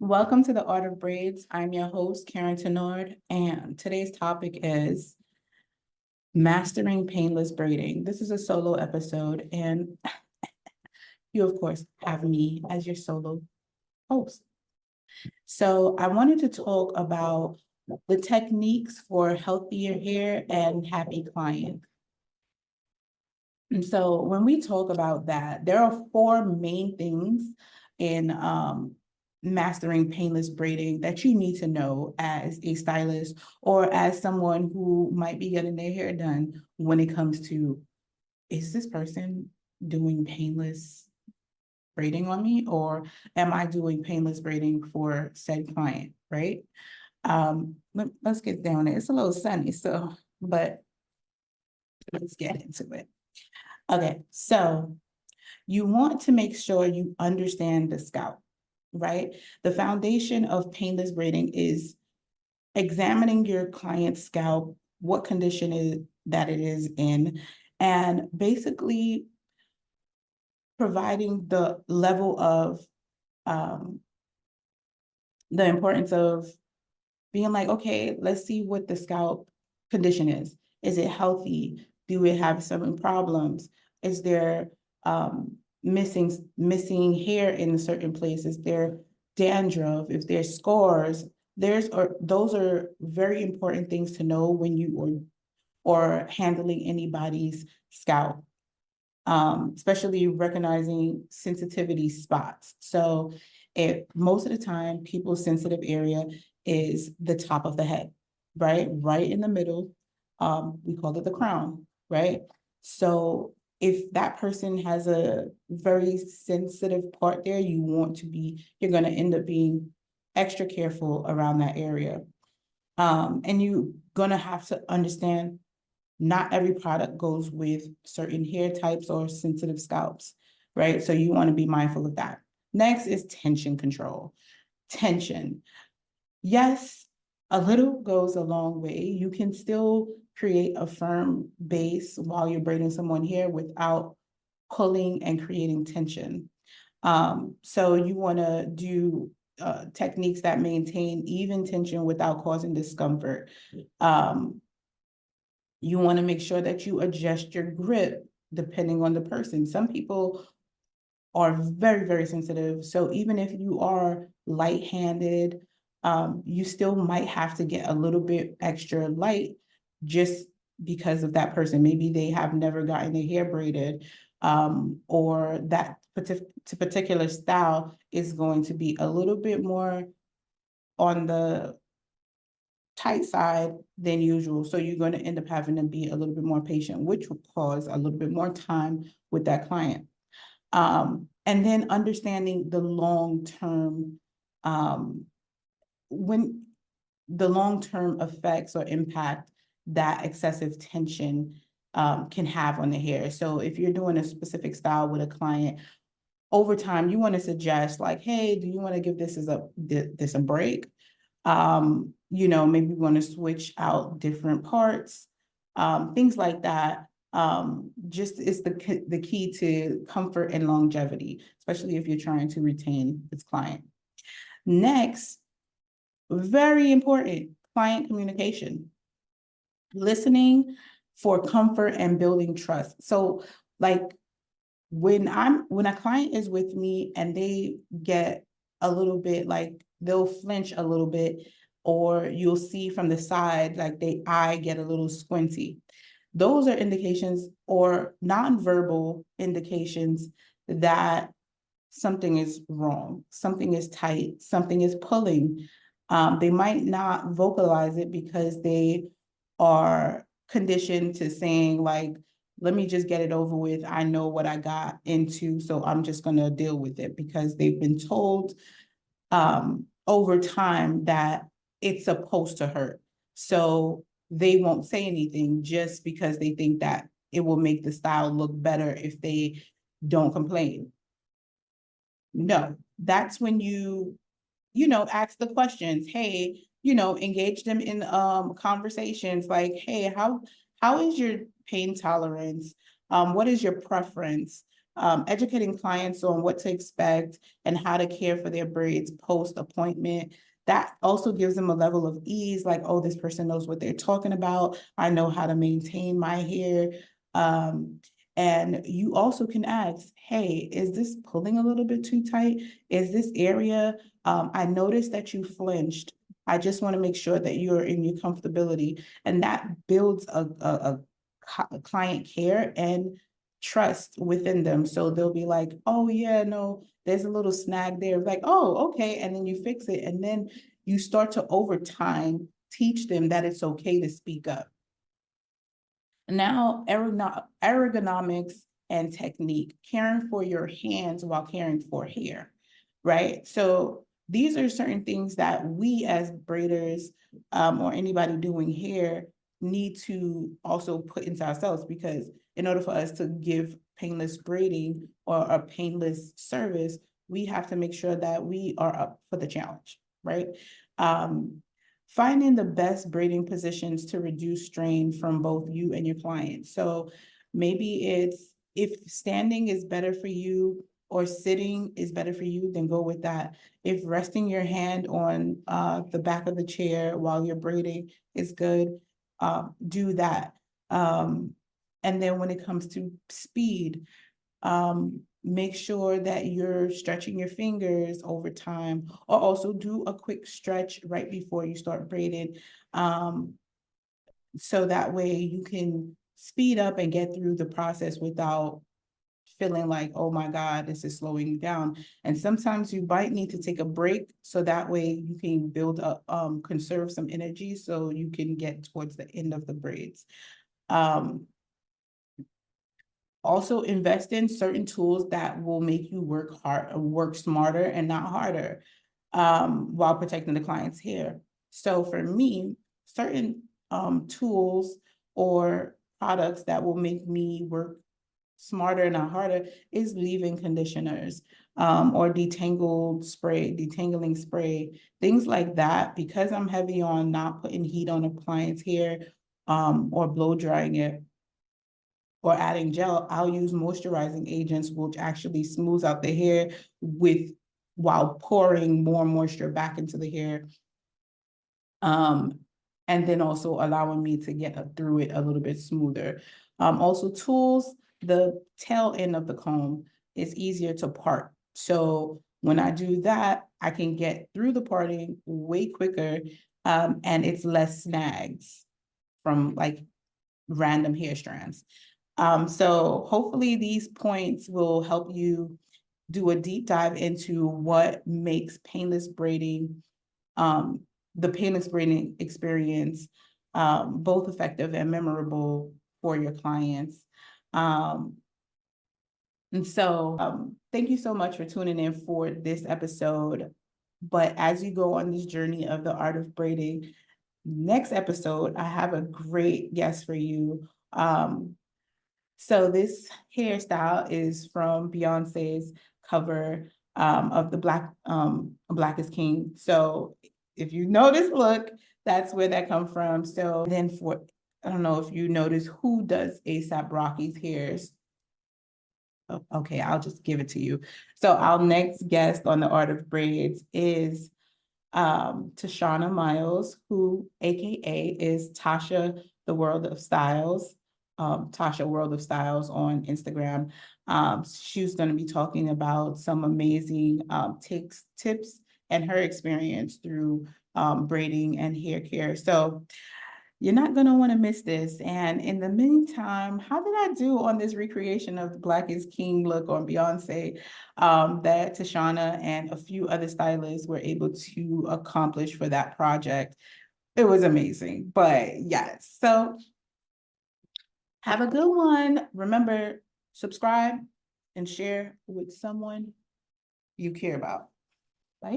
Welcome to the Art of Braids. I'm your host, Karyne Tinord, and today's topic is mastering painless braiding. This is a solo episode, and you, of course, have me as your solo host. So I wanted to talk about the techniques for healthier hair and happy clients. And so when we talk about that, there are four main things in mastering painless braiding that you need to know as a stylist or as someone who might be getting their hair done when it comes to, is this person doing painless braiding on me, or am I doing painless braiding for said client, right? Let's get down it. It's a little sunny, so, but let's get into it. Okay, so you want to make sure you understand the scalp, right? The foundation of painless braiding is examining your client's scalp, what condition is that it is in, and basically providing the level of the importance of being like, okay, let's see what the scalp condition is. Is it healthy? Do it have some problems? Is there missing hair in certain places? There dandruff? If there's scars, those are very important things to know when you or handling anybody's scalp. Especially recognizing sensitivity spots. So most of the time, people's sensitive area is the top of the head, right? Right in the middle. We call it the crown, right? So if that person has a very sensitive part there, you're going to end up being extra careful around that area. And you're going to have to understand not every product goes with certain hair types or sensitive scalps, right? So you want to be mindful of that. Next is tension control. Tension. Yes, a little goes a long way. You can still create a firm base while you're braiding someone's hair without pulling and creating tension. So you want to do techniques that maintain even tension without causing discomfort. You want to make sure that you adjust your grip depending on the person. Some people are very, very sensitive. So even if you are light-handed, you still might have to get a little bit extra light just because of that person. Maybe they have never gotten their hair braided, or that particular style is going to be a little bit more on the tight side than usual. So you're going to end up having to be a little bit more patient, which will cause a little bit more time with that client. And then understanding the long-term, when the long-term effects or impact that excessive tension can have on the hair. So if you're doing a specific style with a client, over time, you want to suggest like, hey, do you want to give this a break? Maybe we want to switch out different parts, things like that. Just is the key to comfort and longevity, especially if you're trying to retain this client. Next, very important, client communication. Listening for comfort and building trust. So like when a client is with me and they get a little bit like they'll flinch a little bit, or you'll see from the side like they eye get a little squinty. Those are indications or nonverbal indications that something is wrong, something is tight, something is pulling. They might not vocalize it because they are conditioned to saying like, let me just get it over with. I know what I got into, so I'm just going to deal with it, because they've been told over time that it's supposed to hurt. So they won't say anything just because they think that it will make the style look better if they don't complain. No, that's when ask the questions. Hey, engage them in conversations like, hey, how is your pain tolerance? What is your preference? educating clients on what to expect and how to care for their braids post-appointment. That also gives them a level of ease, like, oh, this person knows what they're talking about. I know how to maintain my hair. And you also can ask, hey, is this pulling a little bit too tight? Is this area, I noticed that you flinched. I just want to make sure that you're in your comfortability. And that builds a client care and trust within them. So they'll be like, oh yeah, no, there's a little snag there. Like, oh, okay. And then you fix it. And then you start to, over time, teach them that it's okay to speak up. Now, ergonomics and technique, caring for your hands while caring for hair, right? So these are certain things that we as braiders, or anybody doing hair, need to also put into ourselves, because in order for us to give painless braiding or a painless service, we have to make sure that we are up for the challenge, right? Finding the best braiding positions to reduce strain from both you and your client. So maybe it's, if standing is better for you or sitting is better for you, then go with that. If resting your hand on the back of the chair while you're braiding is good, do that. And then when it comes to speed, make sure that you're stretching your fingers over time, or also do a quick stretch right before you start braiding. So that way you can speed up and get through the process without feeling like, oh my God, this is slowing you down. And sometimes you might need to take a break, so that way you can build up, conserve some energy so you can get towards the end of the braids. Also invest in certain tools that will make you work smarter and not harder, while protecting the client's hair. So for me, certain tools or products that will make me work smarter and not harder is leave-in conditioners, or detangling spray, things like that. Because I'm heavy on not putting heat on a client's hair, or blow drying it, or adding gel, I'll use moisturizing agents, which actually smooths out the hair while pouring more moisture back into the hair. And then also allowing me to get through it a little bit smoother. Also tools, the tail end of the comb is easier to part. So when I do that, I can get through the parting way quicker, and it's less snags from like random hair strands. So hopefully these points will help you do a deep dive into what makes painless braiding, the painless braiding experience, both effective and memorable for your clients. And so thank you so much for tuning in for this episode. But as you go on this journey of the art of braiding, next episode, I have a great guest for you. So this hairstyle is from Beyonce's cover, of the Black is King. So if you know this look, that's where that comes from. So then I don't know if you notice who does A$AP Rocky's hairs. Oh, okay, I'll just give it to you. So our next guest on the Art of Braids is Tashana Miles, who AKA is Tasha the World of Styles, Tasha World of Styles on Instagram. She's going to be talking about some amazing tips and her experience through braiding and hair care. So you're not going to want to miss this. And in the meantime, how did I do on this recreation of the Black is King look on Beyonce, that Tashana and a few other stylists were able to accomplish for that project? It was amazing. But yes, so have a good one. Remember, subscribe and share with someone you care about. Bye.